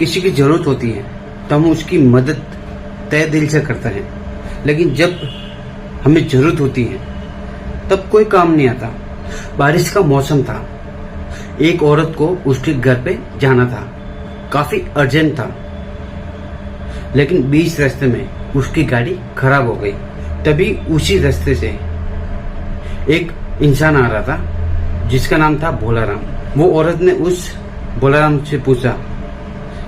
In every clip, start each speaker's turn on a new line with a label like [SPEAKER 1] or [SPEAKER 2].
[SPEAKER 1] किसी की जरूरत होती है तो हम उसकी मदद तय दिल से करते हैं, लेकिन जब हमें जरूरत होती है तब कोई काम नहीं आता। बारिश का मौसम था, एक औरत को उसके घर पे जाना था, काफी अर्जेंट था, लेकिन बीच रास्ते में उसकी गाड़ी खराब हो गई। तभी उसी रास्ते से एक इंसान आ रहा था जिसका नाम था भोलाराम। वो औरत ने उस भोलाराम से पूछा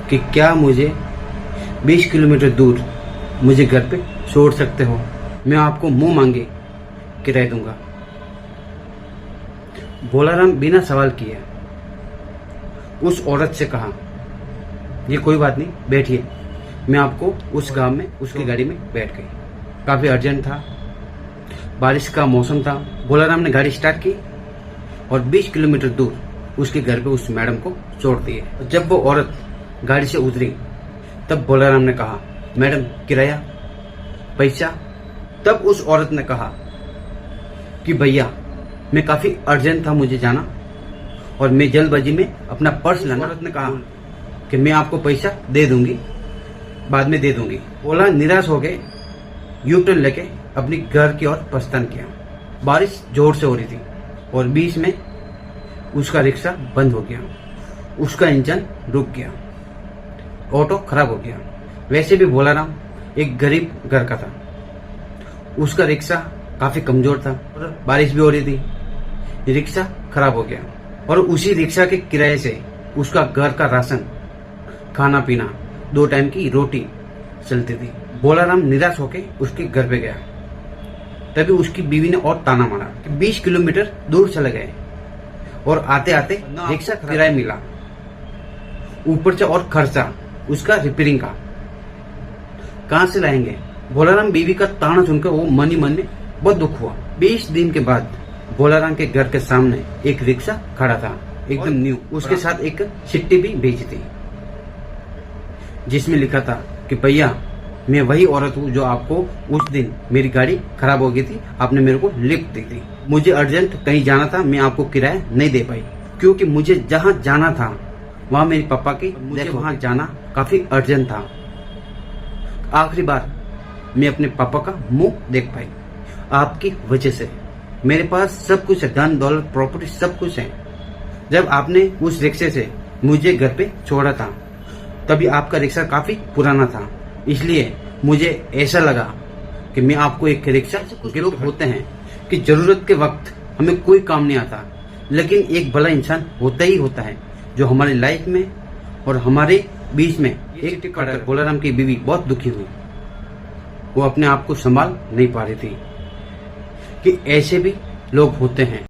[SPEAKER 1] कि क्या मुझे 20 किलोमीटर दूर मुझे घर पे छोड़ सकते हो, मैं आपको मुंह मांगे किराया दूंगा। भोलाराम बिना सवाल किए उस औरत से कहा, ये कोई बात नहीं, बैठिए, मैं आपको उस गांव में उसकी गाड़ी में बैठ गई। काफी अर्जेंट था, बारिश का मौसम था। भोलाराम ने गाड़ी स्टार्ट की और 20 किलोमीटर दूर उसके घर पे उस मैडम को छोड़ दिए। जब वो औरत गाड़ी से उतरी तब भोलाराम ने कहा, मैडम किराया, पैसा। तब उस औरत ने कहा कि भैया मैं काफी अर्जेंट था, मुझे जाना और मैं जल्दबाजी में अपना पर्स लाना। औरत ने कहा कि मैं आपको पैसा दे दूंगी, बाद में दे दूंगी। बोला निराश हो गए, यू टर्न लेके अपनी घर की ओर प्रस्थान किया। बारिश जोर से हो रही थी और बीच में उसका रिक्शा बंद हो गया, उसका इंजन रुक गया, ऑटो खराब हो गया। वैसे भी भोलाराम एक गरीब घर का था, उसका रिक्शा काफी कमजोर था और बारिश भी हो रही थी, रिक्शा खराब हो गया और उसी रिक्शा के किराए से उसका घर का राशन, खाना पीना, 2 टाइम की रोटी चलती थी। भोलाराम निराश होकर उसके घर पे गया। तभी उसकी बीवी ने और ताना मारा कि 20 किलोमीटर दूर चले गए और आते आते रिक्शा किराया मिला, ऊपर से और खर्चा उसका रिपेयरिंग का, कहां से लाएंगे। भोलाराम बीवी का ताना सुनकर वो मन ही मन में बहुत दुख हुआ। 20 दिन के बाद भोलाराम के घर के सामने एक रिक्शा खड़ा था, एकदम न्यू। उसके साथ एक चिट्ठी भी भेजी थी जिसमें लिखा था कि भैया मैं वही औरत हूँ जो आपको उस दिन मेरी गाड़ी खराब हो गई थी, आपने मेरे को लिफ्ट दी थी, मुझे अर्जेंट कहीं जाना था, मैं आपको किराया नहीं दे पाई क्योंकि मुझे जहाँ जाना था वहाँ मेरे पापा की, मुझे वहाँ जाना काफी अर्जेंट था। आखिरी बार मैं अपने पापा का मुंह देख पाई आपकी वजह से। मेरे पास सब कुछ है, धन दौलत प्रॉपर्टी सब कुछ है। जब आपने उस रिक्शे से मुझे घर पे छोड़ा था तभी आपका रिक्शा काफी पुराना था, इसलिए मुझे ऐसा लगा कि मैं आपको एक रिक्शा। कुछ लोग होते हैं कि जरूरत के वक्त हमें कोई काम नहीं आता, लेकिन एक भला इंसान होता ही होता है जो हमारी लाइफ में और हमारे बीच में एक टिकट। भोलाराम की बीवी बहुत दुखी हुई, वो अपने आप को संभाल नहीं पा रही थी कि ऐसे भी लोग होते हैं।